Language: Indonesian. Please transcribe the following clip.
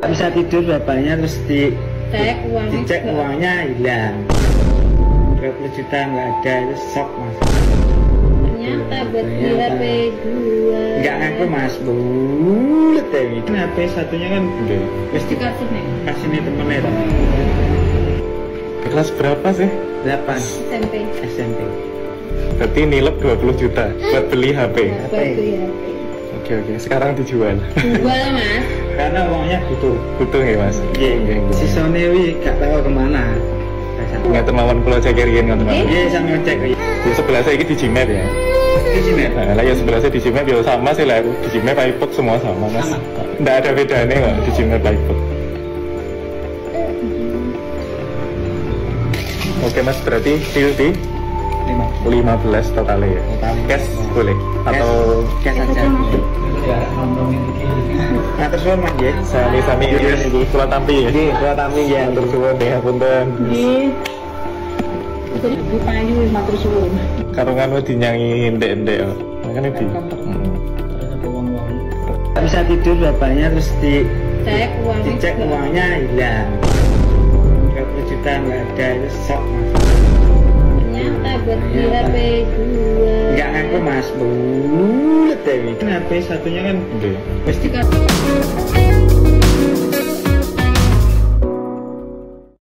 Bisa tidur bapaknya terus dicek uangnya hilang. 20 juta nggak ada, itu shock mas. Ternyata buat di HP 2. Nggak ngaku mas, bulet ya. Ini HP satunya kan Terus dikasih nih. kasih nih temennya. Kelas berapa sih? 8 SMP. Berarti nilep 20 juta buat beli HP. Buat beli HP. Oke, sekarang dijual. Jual mas. Karena uangnya butuh. Butuh ya mas? Iya. Si Sonewi gak tahu kemana. Nggak terlawan pulau cekirian nggak terlawan. Iya sama ngecek. Di sebelah saya ini di Cimet ya. Di sini. Nah, lah ya sebelah saya di Cimet ya sama sih lah. Di Cimet iPod semua sama mas. Nggak ada bedanya kok di Cimet iPod. Oke mas, berarti deal di 15 totalnya ya. Cash boleh atau Cash aja. Nah terus mas ya. sami-sami ini pulau tampi ya. Iya, gua tampi ya. Terus suwun ya punten. Jadi payu matur suwun. Karungan wedi nyanyi ndek-ndek kok. Makane di. Bisa tidur bapaknya terus Dicek uangnya hilang. 20 juta nggak ada, itu shock mas. Ternyata buat di HP 2. Nggak ngaku mas, bulet ya. Ini HP satunya kan Oke. pasti Dikasih.